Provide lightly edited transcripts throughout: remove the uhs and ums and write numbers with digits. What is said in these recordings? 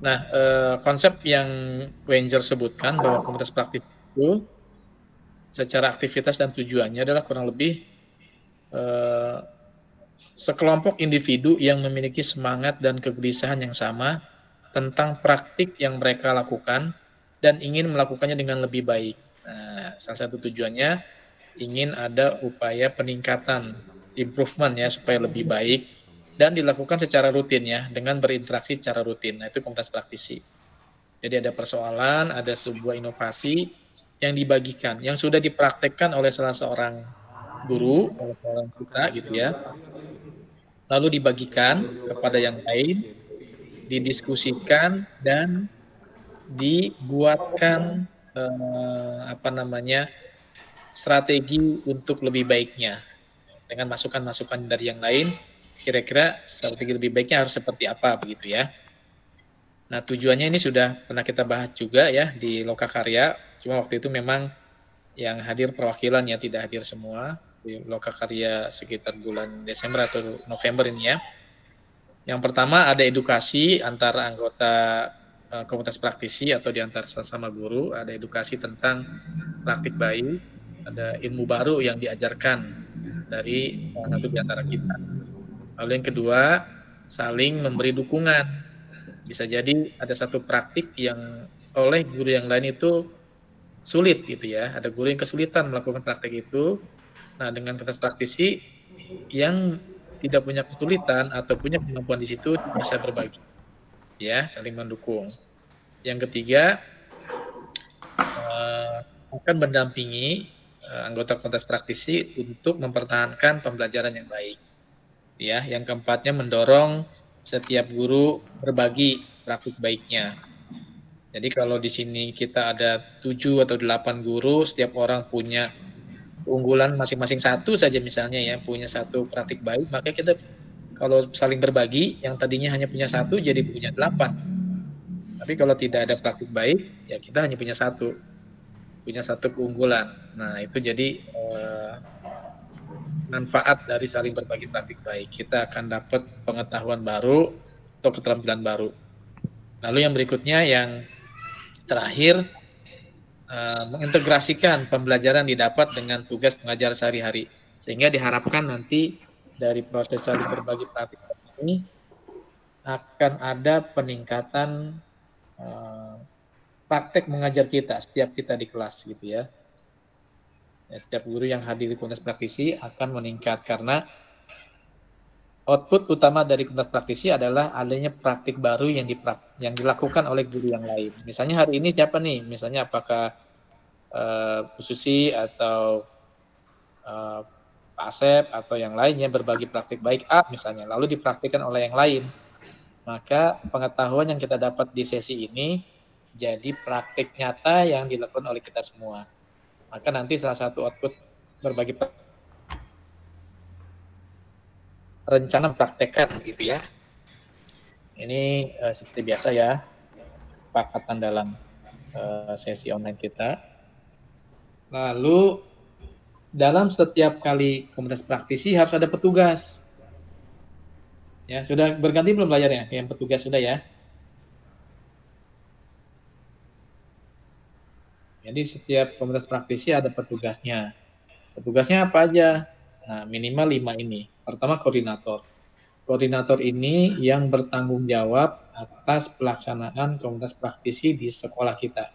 Nah, konsep yang Wenger sebutkan bahwa komunitas praktis itu secara aktivitas dan tujuannya adalah kurang lebih eh, sekelompok individu yang memiliki semangat dan kegelisahan yang sama tentang praktik yang mereka lakukan dan ingin melakukannya dengan lebih baik. Nah, salah satu tujuannya ingin ada upaya peningkatan, improvement ya, supaya lebih baik dan dilakukan secara rutin ya, dengan berinteraksi secara rutin. Nah, itu komunitas praktisi. Jadi ada persoalan, ada sebuah inovasi yang dibagikan, yang sudah dipraktekkan oleh salah seorang guru, oleh seorang kita gitu ya, lalu dibagikan kepada yang lain, didiskusikan dan dibuatkan apa namanya strategi untuk lebih baiknya dengan masukan-masukan dari yang lain. Kira-kira strategi lebih baiknya harus seperti apa begitu ya. Nah tujuannya ini sudah pernah kita bahas juga ya di Lokakarya. Cuma waktu itu memang yang hadir perwakilan ya, tidak hadir semua di Lokakarya sekitar bulan Desember atau November ini ya. Yang pertama ada edukasi antara anggota komunitas praktisi atau di antara sesama guru, ada edukasi tentang praktik baik, ada ilmu baru yang diajarkan dari salah satu di antara kita. Lalu yang kedua, saling memberi dukungan. Bisa jadi ada satu praktik yang oleh guru yang lain itu sulit gitu ya. Ada guru yang kesulitan melakukan praktik itu. Nah, dengan komunitas praktisi yang tidak punya kesulitan atau punya kemampuan di situ bisa berbagi ya, saling mendukung. Yang ketiga akan mendampingi anggota komunitas praktisi untuk mempertahankan pembelajaran yang baik ya. Yang keempatnya mendorong setiap guru berbagi praktik baiknya. Jadi kalau di sini kita ada 7 atau 8 guru, setiap orang punya keunggulan masing-masing satu saja misalnya ya, punya satu praktik baik, maka kita kalau saling berbagi, yang tadinya hanya punya satu jadi punya 8. Tapi kalau tidak ada praktik baik, ya kita hanya punya satu keunggulan. Nah itu jadi manfaat dari saling berbagi praktik baik. Kita akan dapat pengetahuan baru atau keterampilan baru. Lalu yang berikutnya yang terakhir mengintegrasikan pembelajaran didapat dengan tugas pengajar sehari-hari. Sehingga diharapkan nanti dari proses saling berbagi praktik ini akan ada peningkatan praktek mengajar kita, setiap kita di kelas gitu ya. Setiap guru yang hadir di komunitas praktisi akan meningkat karena output utama dari komunitas praktisi adalah adanya praktik baru yang dilakukan oleh guru yang lain. Misalnya hari ini siapa nih? Misalnya apakah Bu Susi atau Pak Asep atau yang lainnya berbagi praktik baik A misalnya, lalu dipraktikkan oleh yang lain. Maka pengetahuan yang kita dapat di sesi ini jadi praktik nyata yang dilakukan oleh kita semua. Maka nanti salah satu output berbagi rencana praktekkan gitu ya. Ini seperti biasa ya, kesepakatan dalam sesi online kita. Lalu dalam setiap kali komunitas praktisi harus ada petugas. Ya, sudah berganti belum belajarnya? Yang petugas sudah ya. Jadi setiap komunitas praktisi ada petugasnya. Petugasnya apa aja? Nah, minimal 5 ini. Pertama koordinator. Koordinator ini yang bertanggung jawab atas pelaksanaan komunitas praktisi di sekolah kita.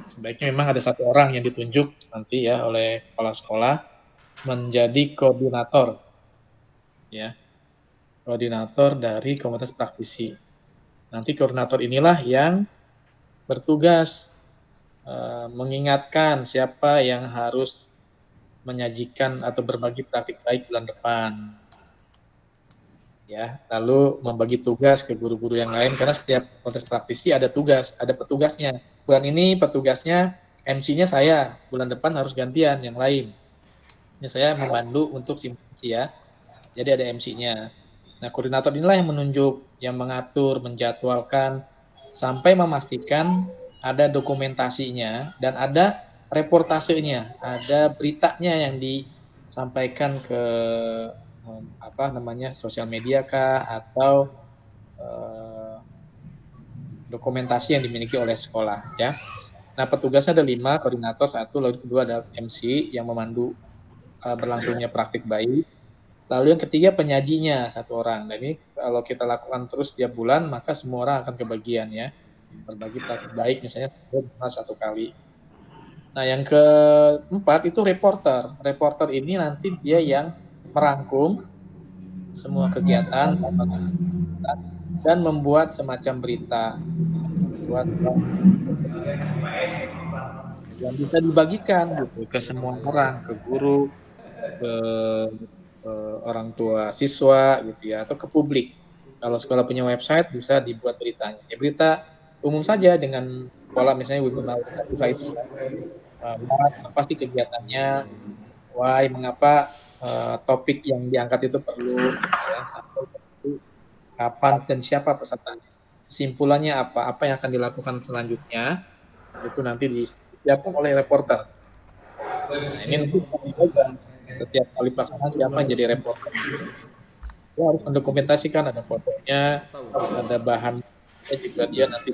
Sebaiknya memang ada satu orang yang ditunjuk nanti ya oleh kepala sekolah menjadi koordinator. Ya, koordinator dari komunitas praktisi. Nanti koordinator inilah yang bertugas mengingatkan siapa yang harus menyajikan atau berbagi praktik baik bulan depan. Ya, lalu membagi tugas ke guru-guru yang lain karena setiap komunitas praktisi ada tugas, ada petugasnya. Bulan ini petugasnya MC-nya saya, bulan depan harus gantian yang lain. Ini saya memandu untuk simulasi ya. Jadi ada MC-nya. Nah, koordinator inilah yang menunjuk, yang mengatur, menjadwalkan sampai memastikan ada dokumentasinya dan ada reportasenya, ada beritanya yang disampaikan ke apa namanya sosial media kah atau dokumentasi yang dimiliki oleh sekolah ya. Nah, petugasnya ada 5, koordinator 1, lalu kedua ada MC yang memandu berlangsungnya praktik baik. Lalu yang ketiga penyajinya 1 orang. Dan ini kalau kita lakukan terus tiap bulan, maka semua orang akan kebagian ya. Berbagi praktik baik misalnya 1 kali. Nah, yang keempat itu reporter. Reporter ini nanti dia yang merangkum semua kegiatan dan membuat semacam berita. Buat yang bisa dibagikan gitu ke semua orang, ke guru, ke orang tua siswa gitu ya, atau ke publik. Kalau sekolah punya website bisa dibuat beritanya. Ya berita umum saja dengan pola misalnya webinar itu apa sih kegiatannya, why, mengapa topik yang diangkat itu perlu, ya, sampai kapan dan siapa pesertanya. Kesimpulannya apa yang akan dilakukan selanjutnya, itu nanti disiapkan oleh reporter. Nah, ini nanti setiap kali pelaksanaan siapa yang jadi reporter. Dia harus mendokumentasikan, ada fotonya, ada bahan juga dia nanti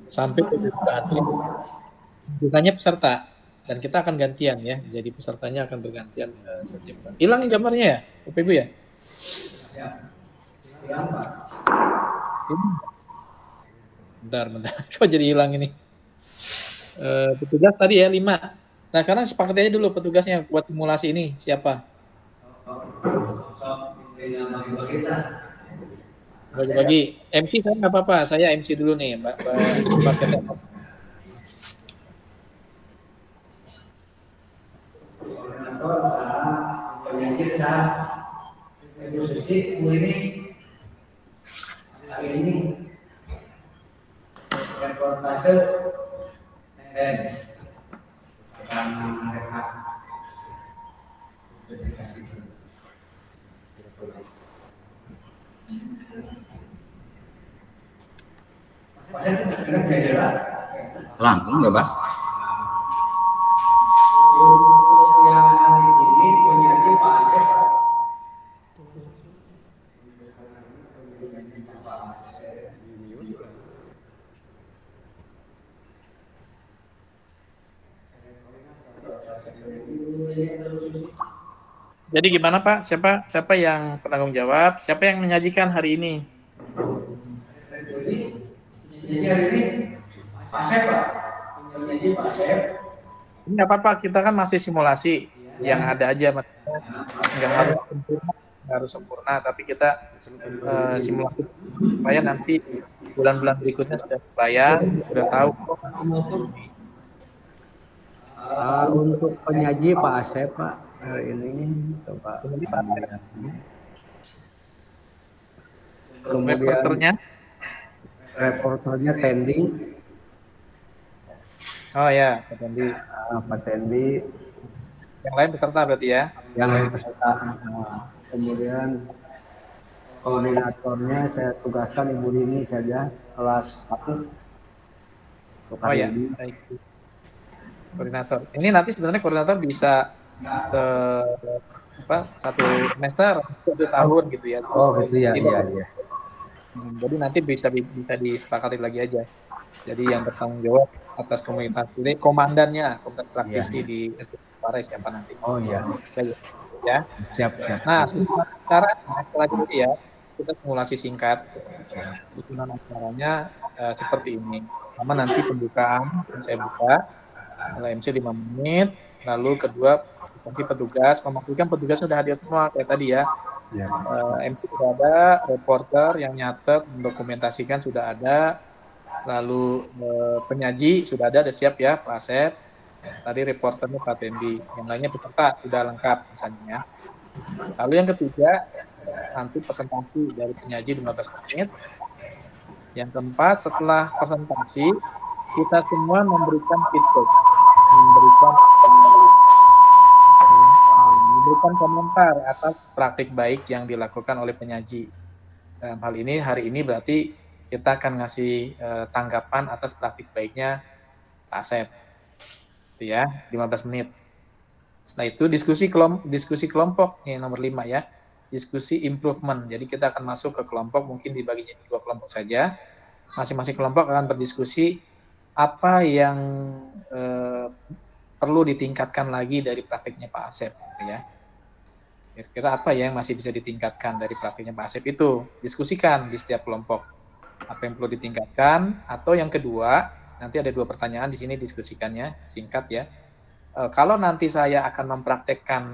sampai ke bahan itu. Bukannya peserta, dan kita akan gantian ya, jadi pesertanya akan bergantian setiap bulan. Hilang gambarnya ya, Bapak Ibu ya? Bentar, kok jadi hilang ini? Petugas tadi ya 5. Nah sekarang sepakat aja dulu petugasnya buat simulasi ini siapa? Bagi-bagi. MC saya nggak apa-apa, saya MC dulu nih, Mbak Ketek. Penyanyi bisa Ibu Susi ini hari ini reportase tentang mereka Langkung bebas. Yang hari ini penyanyi Pak Asep. Jadi gimana Pak? Siapa yang penanggung jawab? Siapa yang menyajikan hari ini? Jadi hari ini Pak Asep, Pak. Penyanyi Pak Asep. Ini nggak apa-apa, kita kan masih simulasi, yang ada aja mas. Nggak harus sempurna, tapi kita simulasi supaya nanti bulan-bulan berikutnya sudah kebayang, sudah tahu. Untuk penyaji Pak Asep Pak hari ini coba. Kemudian reporternya Tendi. Oh ya, Pak Tendi. Yang lain peserta berarti ya? Yang lain peserta. Kemudian koordinatornya saya tugaskan Ibu Rini saja kelas 1. Oh ya, baik. Koordinator. Ini nanti sebenarnya koordinator bisa 1 semester, 1 tahun gitu ya. Oh gitu ya, iya. Jadi nanti bisa disepakati lagi aja. Jadi yang bertanggung jawab atas komunitas ini komandannya, komunitas praktisi di SDPARE siapa nanti. Oh iya. Ya. Siap. Nah, secara selanjutnya ya, kita simulasi singkat. Susunan acaranya seperti ini. Pertama nanti pembukaan, saya buka, mulai MC 5 menit, lalu kedua kasih petugas, memastikan petugas sudah hadir semua kayak tadi ya. MC sudah ada, reporter yang nyatet, mendokumentasikan sudah ada, lalu penyaji sudah ada siap ya, Pak Asep. Tadi reporternya Pak Tendi, yang lainnya peserta sudah lengkap misalnya. Lalu yang ketiga, nanti presentasi dari penyaji 15 menit. Yang keempat, setelah presentasi, kita semua memberikan feedback, memberikan komentar atas praktik baik yang dilakukan oleh penyaji. Dalam hal ini, hari ini berarti kita akan ngasih tanggapan atas praktik baiknya Pak Asep. Itu ya, 15 menit. Setelah itu diskusi kelompok yang nomor 5 ya. Diskusi improvement. Jadi kita akan masuk ke kelompok, mungkin dibaginya 2 kelompok saja. masing-masing kelompok akan berdiskusi apa yang perlu ditingkatkan lagi dari praktiknya Pak Asep, gitu ya. Kira-kira apa yang masih bisa ditingkatkan dari praktiknya Pak Asep itu? Diskusikan di setiap kelompok. Apa yang perlu ditingkatkan? Atau yang kedua, nanti ada 2 pertanyaan di sini diskusikannya, singkat ya. Kalau nanti saya akan mempraktekkan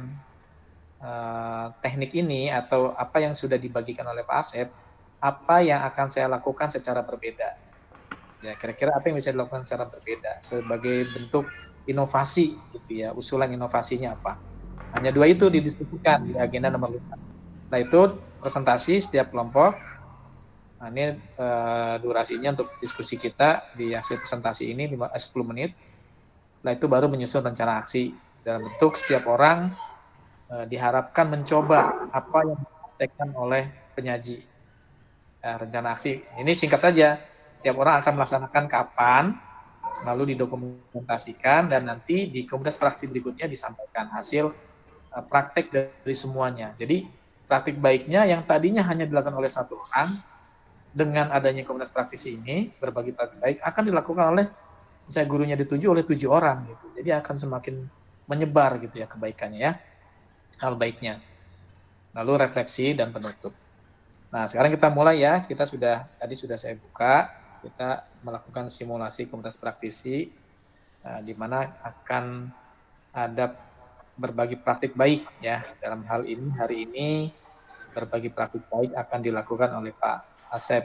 teknik ini atau apa yang sudah dibagikan oleh Pak Asep, apa yang akan saya lakukan secara berbeda? Ya, kira-kira apa yang bisa dilakukan secara berbeda sebagai bentuk inovasi gitu ya, usulan inovasinya apa? Hanya 2 itu didiskusikan di agenda nomor 5. Setelah itu presentasi setiap kelompok. Nah, ini durasinya untuk diskusi kita di hasil presentasi ini 10 menit. Setelah itu baru menyusun rencana aksi dalam bentuk setiap orang diharapkan mencoba apa yang dipraktekkan oleh penyaji. Rencana aksi ini singkat saja. Setiap orang akan melaksanakan kapan, lalu didokumentasikan dan nanti di komunitas praksi berikutnya disampaikan hasil praktek dari semuanya. Jadi praktik baiknya yang tadinya hanya dilakukan oleh 1 orang, dengan adanya komunitas praktisi ini berbagi praktik baik akan dilakukan oleh saya gurunya dituju oleh 7 orang gitu. Jadi akan semakin menyebar gitu ya kebaikannya ya, hal baiknya. Lalu refleksi dan penutup. Nah, sekarang kita mulai ya. Tadi sudah saya buka, kita melakukan simulasi komunitas praktisi di mana akan ada berbagi praktik baik ya. Dalam hal ini hari ini berbagi praktik baik akan dilakukan oleh Pak Asep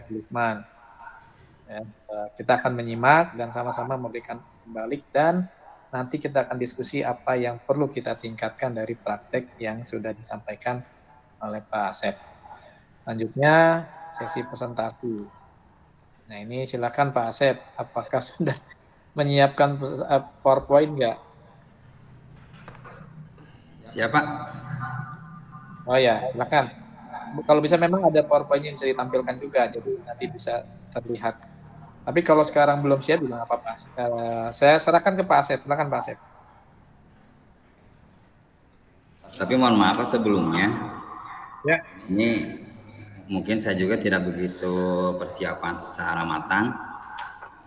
Lukman. Ya, kita akan menyimak dan sama-sama memberikan balik dan nanti kita akan diskusi apa yang perlu kita tingkatkan dari praktek yang sudah disampaikan oleh Pak Asep. Selanjutnya sesi presentasi. Nah ini silakan Pak Asep, apakah sudah menyiapkan PowerPoint nggak? Siapa? Oh ya, silakan. Kalau bisa memang ada PowerPoint yang bisa ditampilkan juga, jadi nanti bisa terlihat. Tapi kalau sekarang belum siap juga nggak apa-apa. Saya serahkan ke Pak Asep. Silakan Pak Asep. Tapi mohon maaf sebelumnya. Ya. Ini mungkin saya juga tidak begitu persiapan secara matang.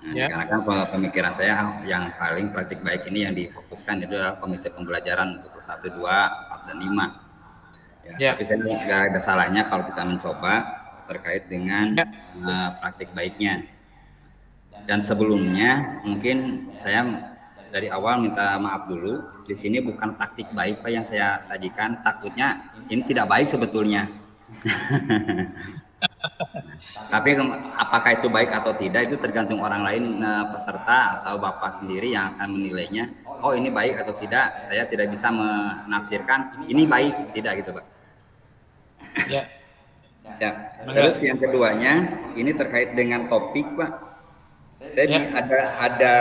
Nah, Ya. Karena kan pemikiran saya yang paling praktik baik ini yang difokuskan itu adalah komite pembelajaran untuk kelas 1, 2, 4, dan 5. Ya. Tapi saya nggak ada salahnya kalau kita mencoba terkait dengan praktik baiknya. Dan sebelumnya mungkin saya dari awal minta maaf dulu. Di sini bukan praktik baik Pak yang saya sajikan. Takutnya ini tidak baik sebetulnya. Tapi apakah itu baik atau tidak itu tergantung orang lain, peserta atau Bapak sendiri yang akan menilainya. Oh ini baik atau tidak. Saya tidak bisa menafsirkan ini baik tidak gitu Pak. Ya. Siap. Terus yang keduanya ini terkait dengan topik Pak. Saya ada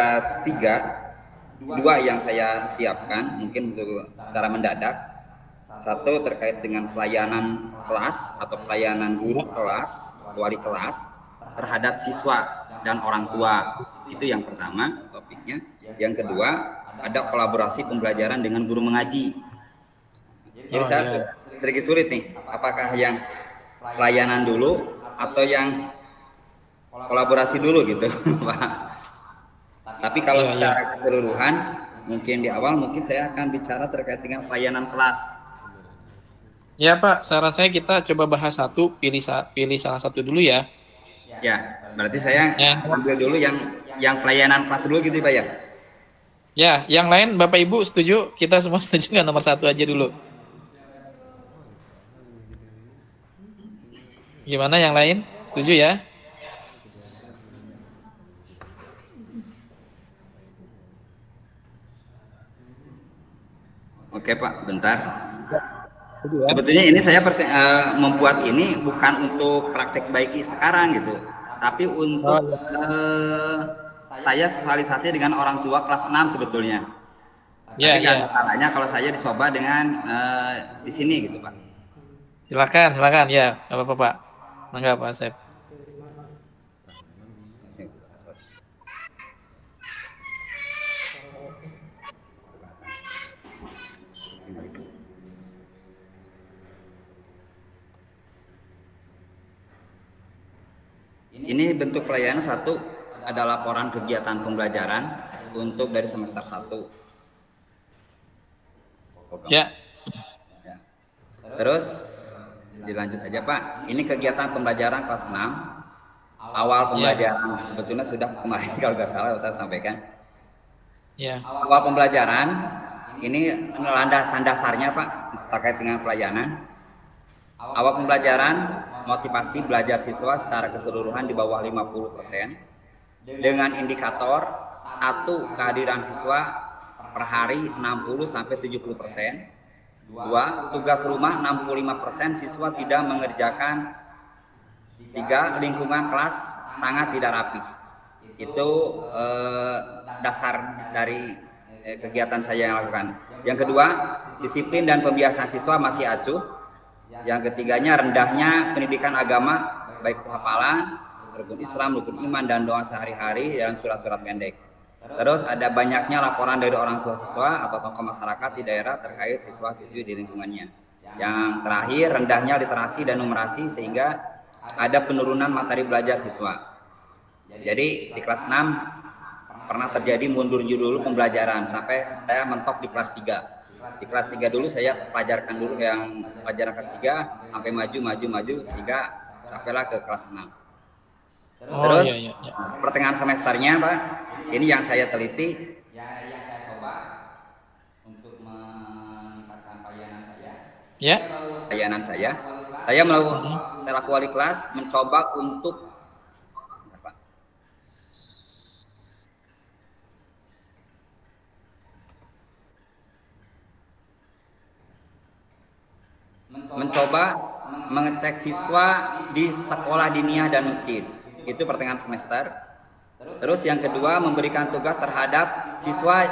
2 yang saya siapkan mungkin untuk secara mendadak. 1 terkait dengan pelayanan kelas atau pelayanan guru kelas, wali kelas terhadap siswa dan orang tua. Itu yang pertama topiknya. Yang kedua ada kolaborasi pembelajaran dengan guru mengaji. Jadi saya sedikit sulit nih, apakah yang pelayanan dulu atau yang kolaborasi dulu gitu Pak. Tapi kalau secara keseluruhan mungkin di awal mungkin saya akan bicara terkait dengan pelayanan kelas. Ya Pak, saran saya kita coba bahas satu, pilih salah satu dulu ya. Ya, berarti saya ambil dulu yang pelayanan kelas dulu gitu Pak ya. Ya, yang lain Bapak Ibu setuju? Kita semua setuju nggak nomor 1 aja dulu? Gimana yang lain? Setuju ya? Oke Pak, bentar. Sebetulnya ini saya membuat ini bukan untuk praktek baik sekarang gitu, tapi untuk saya sosialisasi dengan orang tua kelas 6 sebetulnya. Tapi nggak ada salahnya kalau saya dicoba dengan di sini gitu Pak. Silakan ya, nggak apa-apa Pak. Enggak Pak Asep. Ini bentuk pelayanan satu ada laporan kegiatan pembelajaran untuk dari semester 1. Ya. Ya. Terus dilanjut aja Pak. Ini kegiatan pembelajaran kelas 6. Awal pembelajaran sebetulnya sudah kemarin kalau nggak salah saya sampaikan. Ya. Awal pembelajaran ini landasan dasarnya Pak terkait dengan pelayanan. Awal pembelajaran motivasi belajar siswa secara keseluruhan di bawah 50% dengan indikator 1 kehadiran siswa per hari 60 sampai 70%. 2 tugas rumah 65% siswa tidak mengerjakan. 3 lingkungan kelas sangat tidak rapi. Itu dasar dari kegiatan saya yang lakukan. Yang kedua, disiplin dan pembiasaan siswa masih acuh. Yang ketiganya, rendahnya pendidikan agama, baik itu hafalan, rukun Islam, rukun iman, dan doa sehari-hari, dan surat-surat pendek. Terus ada banyaknya laporan dari orang tua siswa atau tokoh masyarakat di daerah terkait siswa-siswi di lingkungannya. Yang terakhir, rendahnya literasi dan numerasi sehingga ada penurunan materi belajar siswa. Jadi di kelas 6 pernah terjadi mundur dulu pembelajaran sampai saya mentok di kelas 3. Di kelas 3 dulu saya pelajarkan dulu yang pelajaran kelas 3 sampai maju sehingga sampailah ke kelas 6. Terus pertengahan semesternya Pak, ini yang saya teliti, yang saya coba untuk meningkatkan pelayanan saya. Saya melakukan selaku wali kelas mencoba untuk mengecek siswa di sekolah diniyah dan masjid. Itu pertengahan semester. Terus yang kedua, memberikan tugas terhadap siswa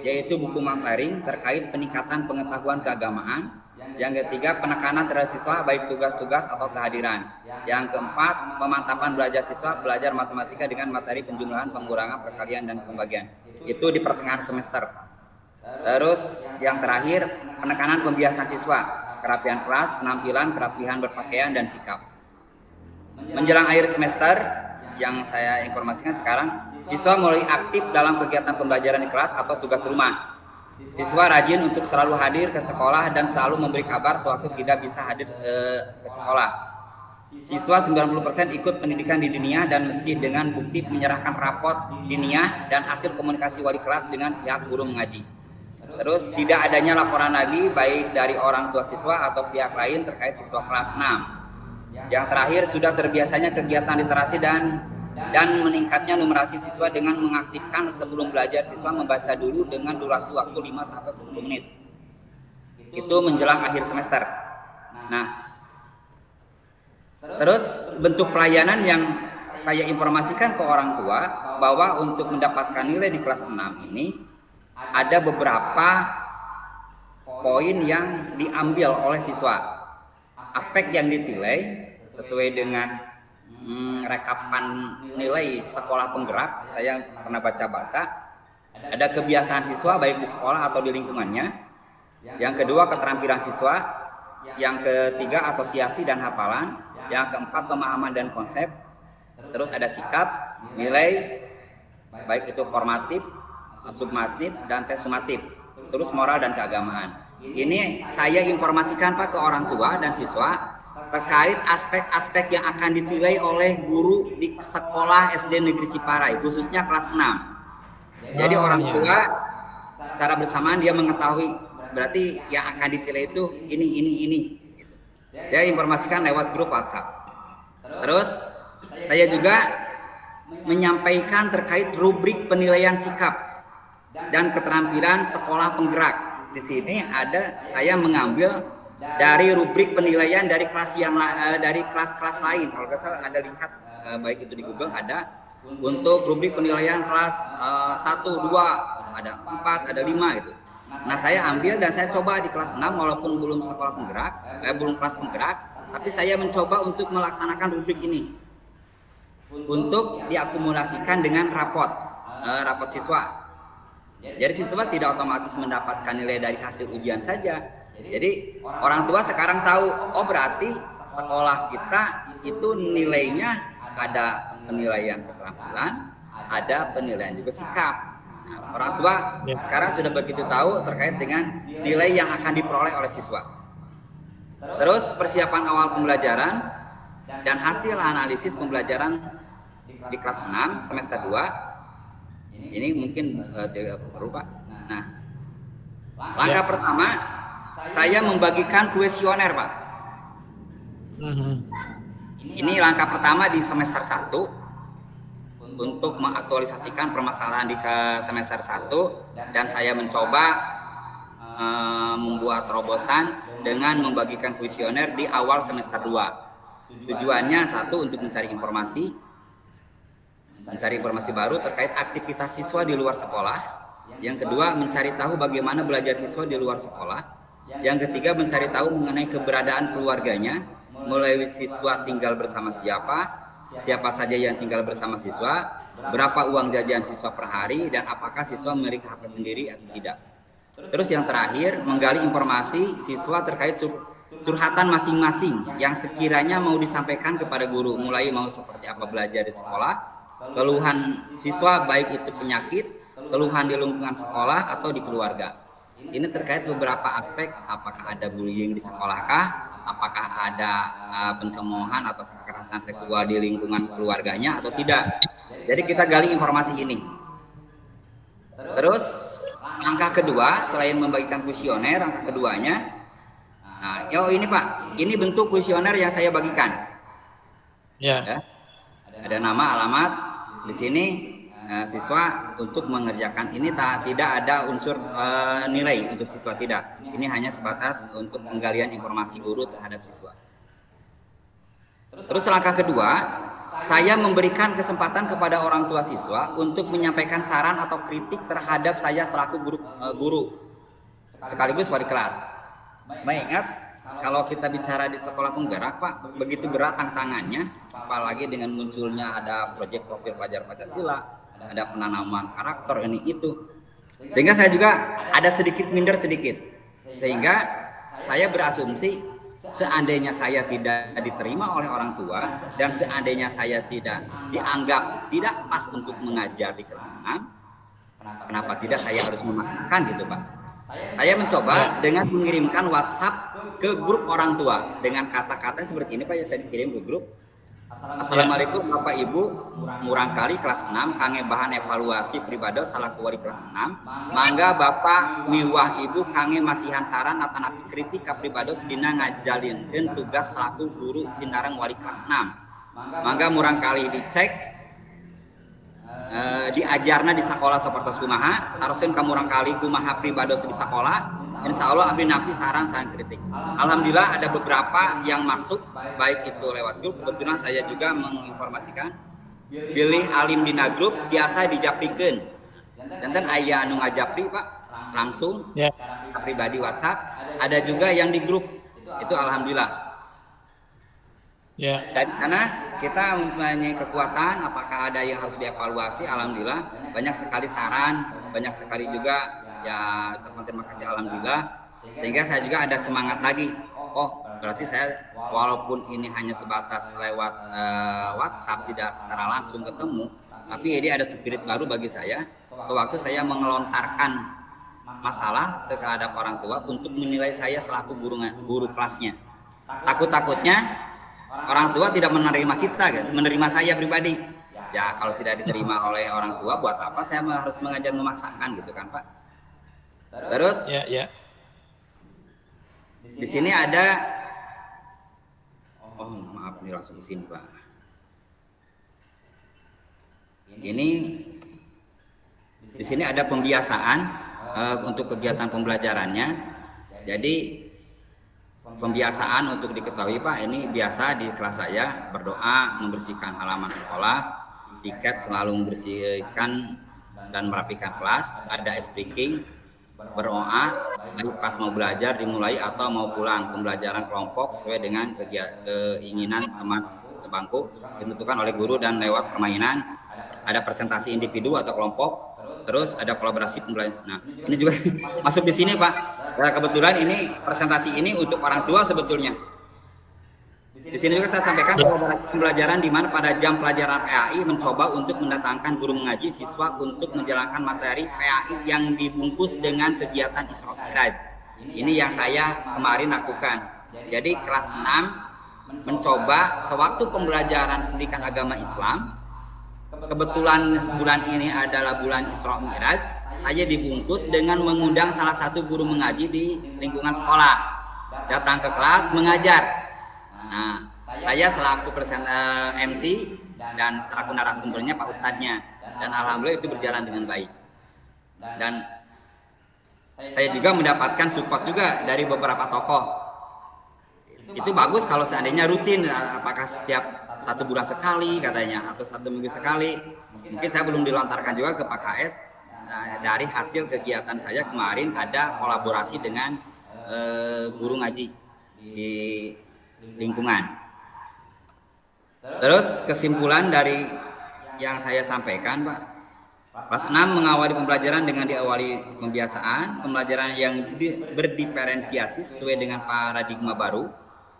yaitu buku materi terkait peningkatan pengetahuan keagamaan. Yang ketiga, penekanan terhadap siswa baik tugas-tugas atau kehadiran. Yang keempat, pemantapan belajar siswa belajar matematika dengan materi penjumlahan, pengurangan, perkalian, dan pembagian. Itu di pertengahan semester. Terus yang terakhir, penekanan pembiasaan siswa, kerapian kelas, penampilan, kerapihan berpakaian, dan sikap. Menjelang akhir semester, yang saya informasikan sekarang, siswa mulai aktif dalam kegiatan pembelajaran di kelas atau tugas rumah. Siswa rajin untuk selalu hadir ke sekolah dan selalu memberi kabar sewaktu tidak bisa hadir ke sekolah. Siswa 90% ikut pendidikan di diniyah dan masjid dengan bukti menyerahkan rapot diniyah dan hasil komunikasi wali kelas dengan pihak guru mengaji. Terus tidak adanya laporan lagi baik dari orang tua siswa atau pihak lain terkait siswa kelas 6. Yang terakhir, sudah terbiasanya kegiatan literasi dan meningkatnya numerasi siswa dengan mengaktifkan sebelum belajar siswa membaca dulu dengan durasi waktu 5-10 menit. Itu menjelang akhir semester. Nah, terus bentuk pelayanan yang saya informasikan ke orang tua bahwa untuk mendapatkan nilai di kelas 6 ini ada beberapa poin yang diambil oleh siswa. Aspek yang ditilai sesuai dengan rekapan nilai sekolah penggerak, saya pernah baca-baca, ada kebiasaan siswa baik di sekolah atau di lingkungannya. Yang kedua, keterampilan siswa. Yang ketiga, asosiasi dan hafalan. Yang keempat, pemahaman dan konsep. Terus ada sikap, nilai, baik itu formatif, sumatif, dan tes sumatif. Terus moral dan keagamaan. Ini saya informasikan Pak ke orang tua dan siswa terkait aspek-aspek yang akan ditilai oleh guru di sekolah SD Negeri Ciparai, khususnya kelas 6. Jadi orang tua secara bersamaan dia mengetahui berarti yang akan ditilai itu ini. Gitu. Saya informasikan lewat grup WhatsApp. Terus saya juga menyampaikan terkait rubrik penilaian sikap dan keterampilan sekolah penggerak. Di sini ada saya mengambil dari rubrik penilaian dari kelas dari kelas-kelas lain. Kalau nggak salah ada lihat baik itu di Google ada untuk rubrik penilaian kelas 1, 2, ada 4, ada 5 gitu. Nah, saya ambil dan saya coba di kelas 6 walaupun belum sekolah penggerak, belum kelas penggerak, tapi saya mencoba untuk melaksanakan rubrik ini untuk diakumulasikan dengan rapot siswa. Jadi siswa tidak otomatis mendapatkan nilai dari hasil ujian saja. Jadi orang tua sekarang tahu, oh berarti sekolah kita itu nilainya ada penilaian keterampilan, ada penilaian juga sikap. Nah, orang tua sekarang sudah begitu tahu terkait dengan nilai yang akan diperoleh oleh siswa. Terus persiapan awal pembelajaran dan hasil analisis pembelajaran di kelas 6 semester 2. Ini mungkin tidak perlu, Pak. Nah, langkah pertama saya membagikan kuesioner, Pak. Ini langkah pertama di semester 1 untuk mengaktualisasikan permasalahan di semester 1, dan saya mencoba membuat terobosan dengan membagikan kuesioner di awal semester 2. Tujuannya satu, untuk mencari informasi baru terkait aktivitas siswa di luar sekolah. Yang kedua, mencari tahu bagaimana belajar siswa di luar sekolah. Yang ketiga, mencari tahu mengenai keberadaan keluarganya, mulai siswa tinggal bersama siapa saja yang tinggal bersama siswa, berapa uang jajan siswa per hari, dan apakah siswa memiliki HP sendiri atau tidak. Terus yang terakhir, menggali informasi siswa terkait curhatan masing-masing yang sekiranya mau disampaikan kepada guru, mulai mau seperti apa belajar di sekolah, keluhan siswa baik itu penyakit, keluhan di lingkungan sekolah atau di keluarga. Ini terkait beberapa aspek, apakah ada bullying di sekolahkah, apakah ada pencemoohan atau kekerasan seksual di lingkungan keluarganya atau tidak. Jadi kita gali informasi ini. Terus langkah kedua, selain membagikan kuesioner, langkah keduanya, nah, ini Pak, ini bentuk kuesioner yang saya bagikan. Ya. Ada nama, alamat di sini. Siswa untuk mengerjakan ini tidak ada unsur nilai untuk siswa, tidak. Ini hanya sebatas untuk penggalian informasi guru terhadap siswa. Terus langkah kedua, saya memberikan kesempatan kepada orang tua siswa untuk menyampaikan saran atau kritik terhadap saya selaku guru sekaligus wali kelas. Ingat, kalau kita bicara di sekolah penggerak, Pak, begitu berat tantangannya, apalagi dengan munculnya ada proyek profil pelajar Pancasila, ada penanaman karakter ini itu, sehingga saya juga ada sedikit minder sedikit, sehingga saya berasumsi seandainya saya tidak diterima oleh orang tua dan seandainya saya dianggap tidak pas untuk mengajar di kelas 6, kenapa tidak saya harus memakan gitu, Pak. Saya mencoba dengan mengirimkan WhatsApp ke grup orang tua dengan kata-kata seperti ini, Pak, ya, saya dikirim ke grup. Assalamualaikum Bapak Ibu, murang kali kelas 6 kange bahan evaluasi pribados salaku wali kelas 6. Mangga Bapak miwah Ibu kange masihan saran atau napi kritik ka pribados dina ngajalinkeun tugas selaku guru sinareng wali kelas 6. Mangga murang kali dicek diajarna di sekolah seperti kumaha, tarusin ka murang kali kumaha pribados di sekolah. Insya Allah abdi napi saran kritik. Alhamdulillah ada beberapa yang masuk, baik itu lewat grup. Kebetulan saya juga menginformasikan pilih alim dina grup biasa dijaprikeun. Dan aya anu ngajapri, Pak, langsung pribadi WhatsApp. Ada juga yang di grup. Itu alhamdulillah. Dan karena kita mempunyai kekuatan, apakah ada yang harus dievaluasi, alhamdulillah banyak sekali saran, banyak sekali juga ya, terima kasih alhamdulillah, sehingga saya juga ada semangat lagi. Oh, berarti saya walaupun ini hanya sebatas lewat WhatsApp, tidak secara langsung ketemu, tapi ini ada spirit baru bagi saya sewaktu saya mengelontarkan masalah terhadap orang tua untuk menilai saya selaku guru kelasnya. Takutnya orang tua tidak menerima kita, menerima saya pribadi. Ya, kalau tidak diterima oleh orang tua, buat apa saya harus mengajar memaksakan gitu kan, Pak? Terus di sini ada, oh maaf, ini langsung di sini, Pak. Ini di sini ada pembiasaan untuk kegiatan pembelajarannya. Jadi pembiasaan untuk diketahui, Pak, ini biasa di kelas saya berdoa, membersihkan halaman sekolah, tiket selalu membersihkan dan merapikan kelas, ada speaking, berdoa baik pas mau belajar dimulai atau mau pulang, pembelajaran kelompok sesuai dengan keinginan teman sebangku ditentukan oleh guru dan lewat permainan, ada presentasi individu atau kelompok, terus ada kolaborasi pembelajaran. Nah, ini juga masuk di sini, Pak. Nah, kebetulan ini presentasi ini untuk orang tua sebetulnya. Di sini juga saya sampaikan pembelajaran di mana pada jam pelajaran PAI mencoba untuk mendatangkan guru mengaji siswa untuk menjalankan materi PAI yang dibungkus dengan kegiatan Isra Mi'raj. Ini yang saya kemarin lakukan. Jadi kelas 6 mencoba sewaktu pembelajaran pendidikan agama Islam, kebetulan bulan ini adalah bulan Isra Mi'raj, saya dibungkus dengan mengundang salah satu guru mengaji di lingkungan sekolah datang ke kelas mengajar. Nah, saya selaku MC dan selaku narasumbernya Pak Ustadznya, dan alhamdulillah itu berjalan dengan baik. Dan saya juga mendapatkan support juga dari beberapa tokoh. Itu bagus kalau seandainya rutin, apakah setiap 1 bulan sekali katanya atau 1 minggu sekali. Mungkin saya belum dilontarkan juga ke Pak KS. Dari hasil kegiatan saya kemarin ada kolaborasi dengan guru ngaji di lingkungan. Terus kesimpulan dari yang saya sampaikan, Pak, kelas 6 mengawali pembelajaran dengan diawali pembiasaan, pembelajaran yang berdiferensiasi sesuai dengan paradigma baru,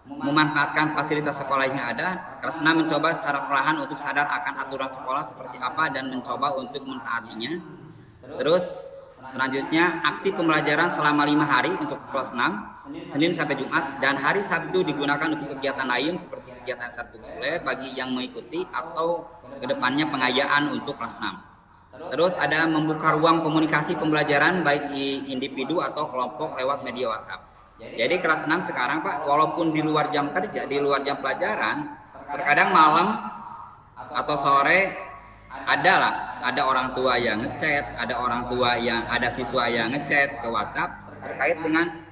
memanfaatkan fasilitas sekolah yang ada. Kelas 6 mencoba secara perlahan untuk sadar akan aturan sekolah seperti apa dan mencoba untuk mentaatinya. Terus selanjutnya aktif pembelajaran selama 5 hari untuk kelas 6, Senin sampai Jumat, dan hari Sabtu digunakan untuk kegiatan lain seperti kegiatan ekstrakurikuler bagi yang mengikuti atau kedepannya pengayaan untuk kelas 6. Terus ada membuka ruang komunikasi pembelajaran baik di individu atau kelompok lewat media WhatsApp. Jadi kelas 6 sekarang, Pak, walaupun di luar jam kerja, di luar jam pelajaran, terkadang malam atau sore ada orang tua yang ngechat, ada siswa yang ngechat ke WhatsApp terkait dengan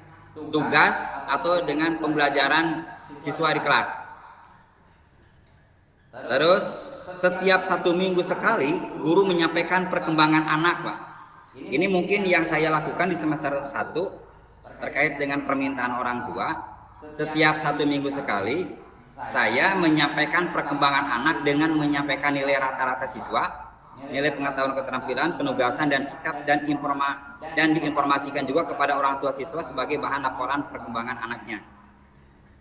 tugas atau dengan pembelajaran siswa di kelas. Terus setiap 1 minggu sekali guru menyampaikan perkembangan anak, Pak. Ini mungkin yang saya lakukan di semester 1 terkait dengan permintaan orang tua. Setiap 1 minggu sekali saya menyampaikan perkembangan anak dengan menyampaikan nilai rata-rata siswa, nilai pengetahuan keterampilan, penugasan dan sikap, dan diinformasikan juga kepada orang tua siswa sebagai bahan laporan perkembangan anaknya.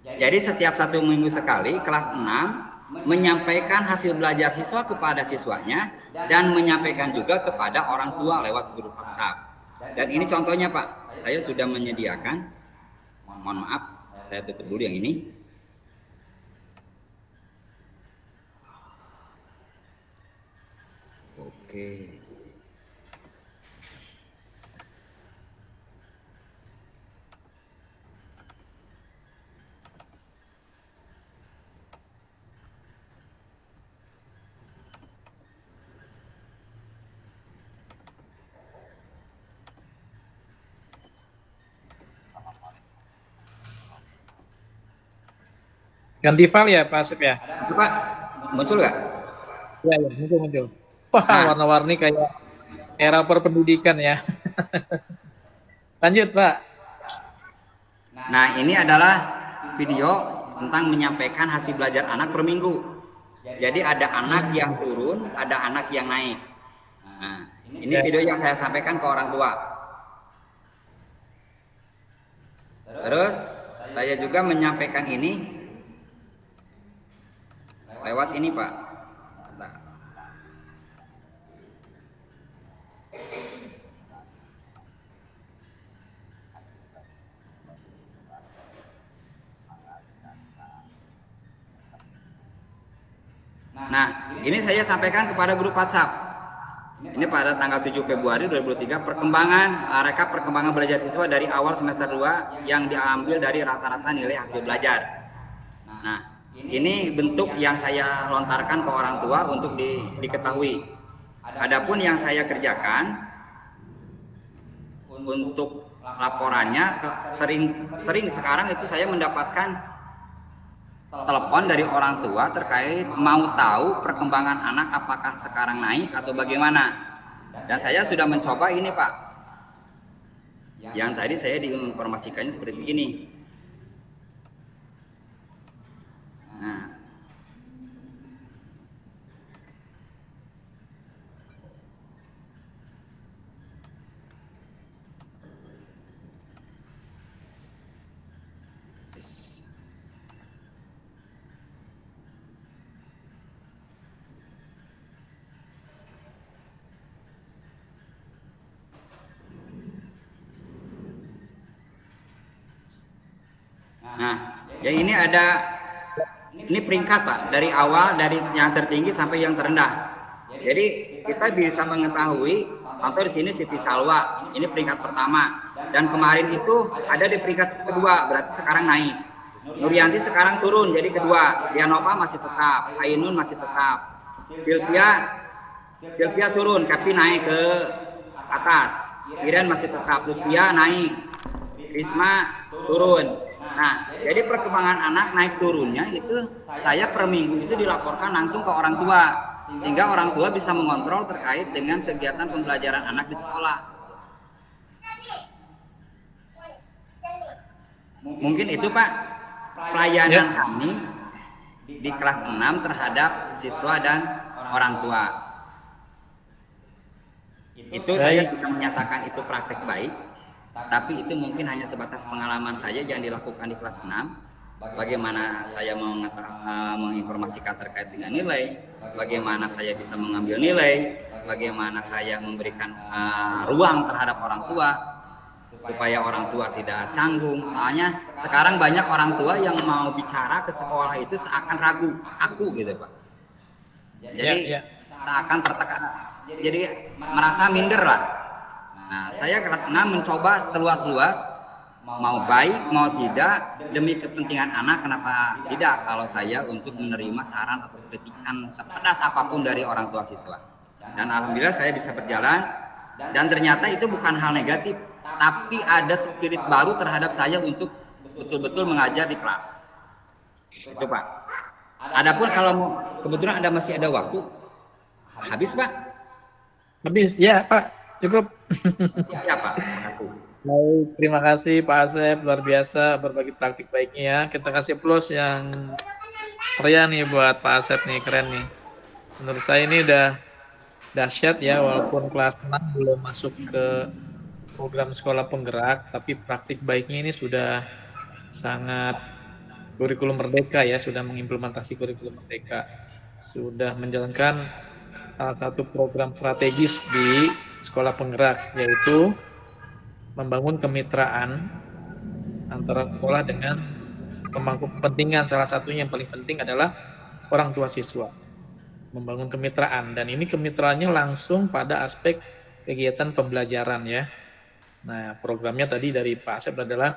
Jadi setiap 1 minggu sekali kelas 6 menyampaikan hasil belajar siswa kepada siswanya dan menyampaikan juga kepada orang tua lewat grup WhatsApp. Dan ini contohnya, Pak, saya sudah menyediakan, mohon maaf, saya tutup dulu yang ini. Oke. Ganti file ya Pak Asep ya? Pak, muncul nggak? Ya, muncul. Wah, warna-warni kayak era perpendidikan ya. Lanjut, Pak. Nah, ini adalah video tentang menyampaikan hasil belajar anak per minggu. Jadi ada anak yang turun, ada anak yang naik. Nah, ini video yang saya sampaikan ke orang tua. Terus saya juga menyampaikan ini lewat ini, Pak. Nah, ini saya sampaikan kepada grup WhatsApp. Ini pada tanggal 7 Februari 2023, rekap perkembangan belajar siswa dari awal semester 2 yang diambil dari rata-rata nilai hasil belajar. Nah, ini bentuk yang saya lontarkan ke orang tua untuk diketahui. Adapun yang saya kerjakan untuk laporannya, sering sekarang itu saya mendapatkan telepon dari orang tua terkait mau tahu perkembangan anak apakah sekarang naik atau bagaimana. Dan saya sudah mencoba ini, Pak. Yang tadi saya diinformasikannya seperti begini. Nah, Nah, ya ini peringkat Pak, dari awal, dari yang tertinggi sampai yang terendah. Jadi kita bisa mengetahui, contoh di sini Siti Salwa, ini peringkat pertama, dan kemarin itu ada di peringkat kedua, berarti sekarang naik. Nurianti sekarang turun jadi kedua, Dianova masih tetap, Ainun masih tetap, Sylvia turun, tapi naik ke atas, Iren masih tetap, Lutfia naik, Risma turun. Nah, jadi perkembangan anak naik turunnya itu saya per minggu itu dilaporkan langsung ke orang tua, sehingga orang tua bisa mengontrol terkait dengan kegiatan pembelajaran anak di sekolah. Mungkin itu Pak pelayanan kami di kelas 6 terhadap siswa dan orang tua. Itu saya bisa menyatakan itu praktek baik, tapi itu mungkin hanya sebatas pengalaman saja yang dilakukan di kelas 6. Bagaimana saya menginformasikan terkait dengan nilai, bagaimana saya bisa mengambil nilai, bagaimana saya memberikan ruang terhadap orang tua supaya orang tua tidak canggung. Soalnya sekarang banyak orang tua yang mau bicara ke sekolah itu seakan ragu, kaku gitu Pak. Jadi seakan tertekan, jadi merasa minder lah. Nah, saya kelas 6 mencoba seluas-luas, mau baik mau tidak, demi kepentingan anak, kenapa tidak kalau saya untuk menerima saran atau kritikan sepedas apapun dari orang tua siswa. Dan alhamdulillah saya bisa berjalan, dan ternyata itu bukan hal negatif, tapi ada spirit baru terhadap saya untuk betul-betul mengajar di kelas. Itu Pak. Adapun kalau kebetulan masih ada waktu, habis Pak? Habis, ya Pak, cukup. Ya Pak, Baik, terima kasih Pak Asep, luar biasa berbagi praktik baiknya ya. Kita kasih plus yang keren nih buat Pak Asep nih, keren nih. Menurut saya ini udah dahsyat ya, walaupun kelas 6 belum masuk ke program sekolah penggerak, tapi praktik baiknya ini sudah sangat kurikulum merdeka ya, sudah mengimplementasi kurikulum merdeka, sudah menjalankan salah satu program strategis di sekolah penggerak, yaitu membangun kemitraan antara sekolah dengan pemangku kepentingan. Salah satunya yang paling penting adalah orang tua siswa, membangun kemitraan, dan ini kemitraannya langsung pada aspek kegiatan pembelajaran ya. Nah, programnya tadi dari Pak Asep adalah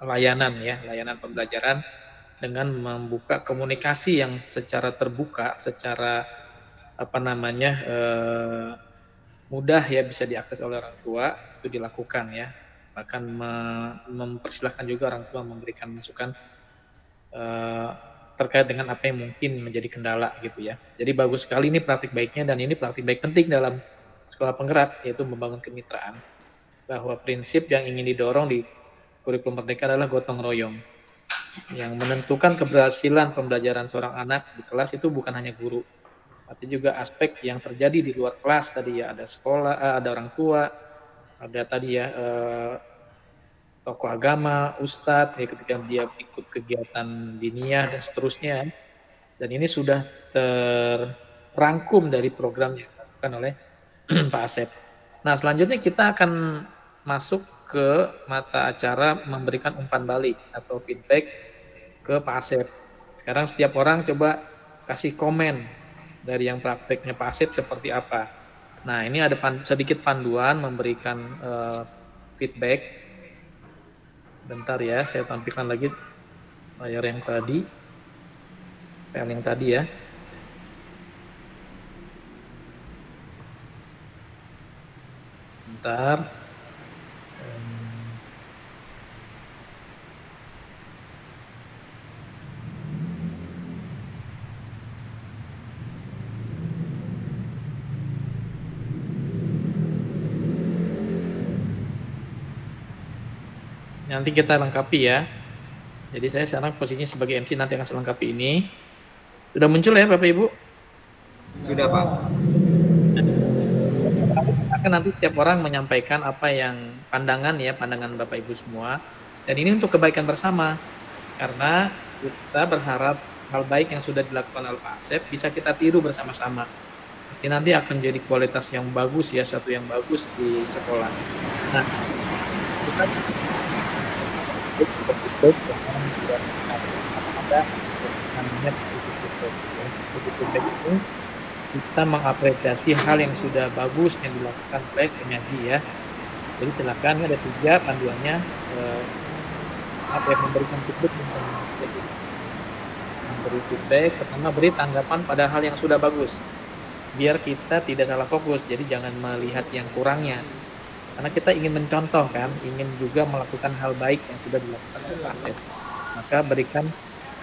layanan ya, layanan pembelajaran dengan membuka komunikasi yang secara terbuka, secara mudah ya, bisa diakses oleh orang tua, itu dilakukan ya. Bahkan mempersilahkan juga orang tua memberikan masukan terkait dengan apa yang mungkin menjadi kendala gitu ya. Jadi bagus sekali ini praktik baiknya, dan ini praktik baik penting dalam sekolah penggerak, yaitu membangun kemitraan. Bahwa prinsip yang ingin didorong di kurikulum merdeka adalah gotong royong. Yang menentukan keberhasilan pembelajaran seorang anak di kelas itu bukan hanya guru, tapi juga aspek yang terjadi di luar kelas tadi ya, ada sekolah, ada orang tua, ada tadi ya tokoh agama, ustadz ya, ketika dia ikut kegiatan diniyah dan seterusnya. Dan ini sudah terrangkum dari program yang dilakukan oleh Pak Asep. Nah, selanjutnya kita akan masuk ke mata acara memberikan umpan balik atau feedback ke Pak Asep. Sekarang setiap orang coba kasih komen dari yang prakteknya Pak Asep seperti apa. Nah, ini ada sedikit panduan memberikan feedback. Bentar ya, saya tampilkan lagi layar yang tadi, file yang tadi ya. Bentar. Nanti kita lengkapi ya. Jadi saya sekarang posisinya sebagai MC, nanti akan saya lengkapi ini. Sudah muncul ya Bapak Ibu? Sudah Pak. Akan nanti setiap orang menyampaikan apa yang pandangan Bapak Ibu semua. Dan ini untuk kebaikan bersama. Karena kita berharap hal baik yang sudah dilakukan oleh Pak Asep bisa kita tiru bersama-sama. Ini nanti akan jadi kualitas yang bagus ya, satu yang bagus di sekolah. Nah, kita feedback dengan buat ada namanya positive feedback ya. Positive feedback itu kita mengapresiasi hal yang sudah bagus yang dilakukan oleh penyaji ya. Jadi silakan ada 3 panduannya memberikan feedback memberi feedback. Pertama, beri tanggapan pada hal yang sudah bagus biar kita tidak salah fokus. Jadi jangan melihat yang kurangnya, karena kita ingin mencontoh kan, ingin juga melakukan hal baik yang sudah dilakukan oleh Pak Asep. Maka berikan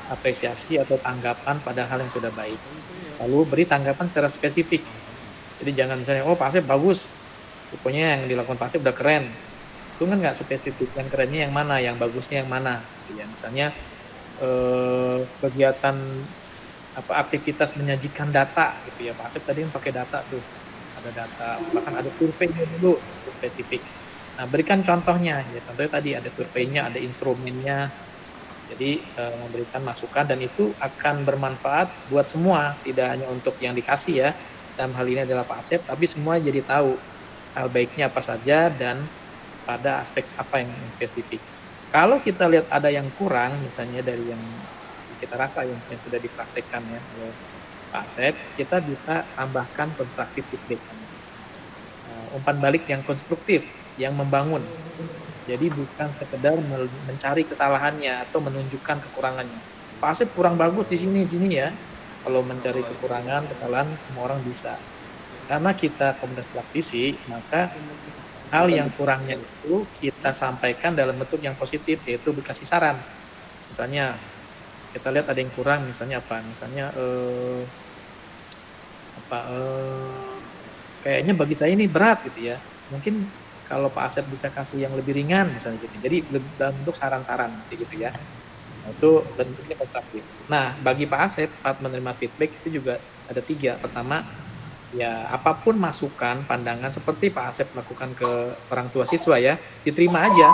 apresiasi atau tanggapan pada hal yang sudah baik. Lalu beri tanggapan secara spesifik. Jadi jangan misalnya, oh Pak Asep bagus, pokoknya yang dilakukan Pak Asep udah keren. Itu kan nggak spesifik, yang kerennya yang mana, yang bagusnya yang mana. Ya, misalnya kegiatan aktivitas menyajikan data gitu ya, Pak Asep tadi yang pakai data tuh, ada data, bahkan ada surveinya dulu spesifik. Nah, berikan contohnya ya, contohnya tadi ada surveinya, ada instrumennya. Jadi memberikan masukan, dan itu akan bermanfaat buat semua, tidak hanya untuk yang dikasih ya, dalam hal ini adalah Pak Asep, tapi semua jadi tahu hal baiknya apa saja dan pada aspek apa yang spesifik. Kalau kita lihat ada yang kurang, misalnya dari yang kita rasa yang sudah dipraktekkan ya oleh Pak Asep, kita bisa tambahkan konstruktif feedback, umpan balik yang konstruktif, yang membangun. Jadi bukan sekedar mencari kesalahannya atau menunjukkan kekurangannya. Pak Asep kurang bagus di sini ya. Kalau mencari kekurangan, kesalahan, semua orang bisa. Karena kita komunitas praktisi, maka hal yang kurangnya itu kita sampaikan dalam bentuk yang positif, yaitu dikasih saran. Misalnya kita lihat ada yang kurang, misalnya apa? Misalnya kayaknya bagi saya ini berat gitu ya. Mungkin kalau Pak Asep bisa kasih yang lebih ringan misalnya gitu. Jadi dalam bentuk saran-saran gitu ya. Nah, itu bentuknya konstruktif. Nah, bagi Pak Asep saat menerima feedback itu juga ada 3. Pertama, ya apapun masukan, pandangan seperti Pak Asep lakukan ke orang tua siswa ya, diterima aja.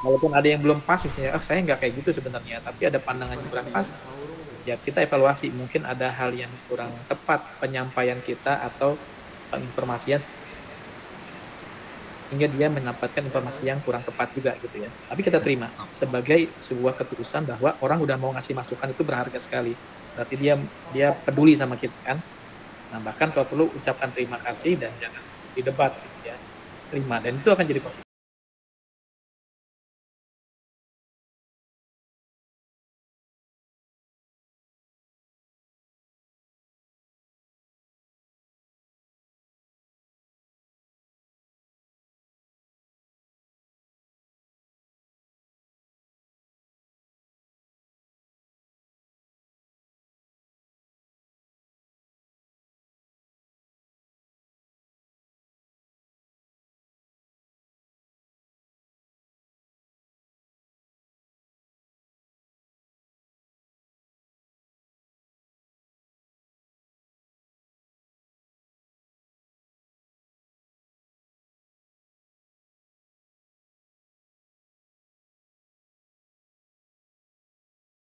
Walaupun ada yang belum pas, misalnya, saya nggak kayak gitu sebenarnya, tapi ada pandangan yang kurang pas, ya kita evaluasi. Mungkin ada hal yang kurang tepat penyampaian kita atau penginformasian, hingga dia mendapatkan informasi yang kurang tepat juga gitu ya. Tapi kita terima sebagai sebuah ketulusan bahwa orang udah mau ngasih masukan itu berharga sekali. Berarti dia peduli sama kita kan. Nah, bahkan kalau perlu ucapkan terima kasih dan jangan didebat gitu ya. Terima, dan itu akan jadi positif.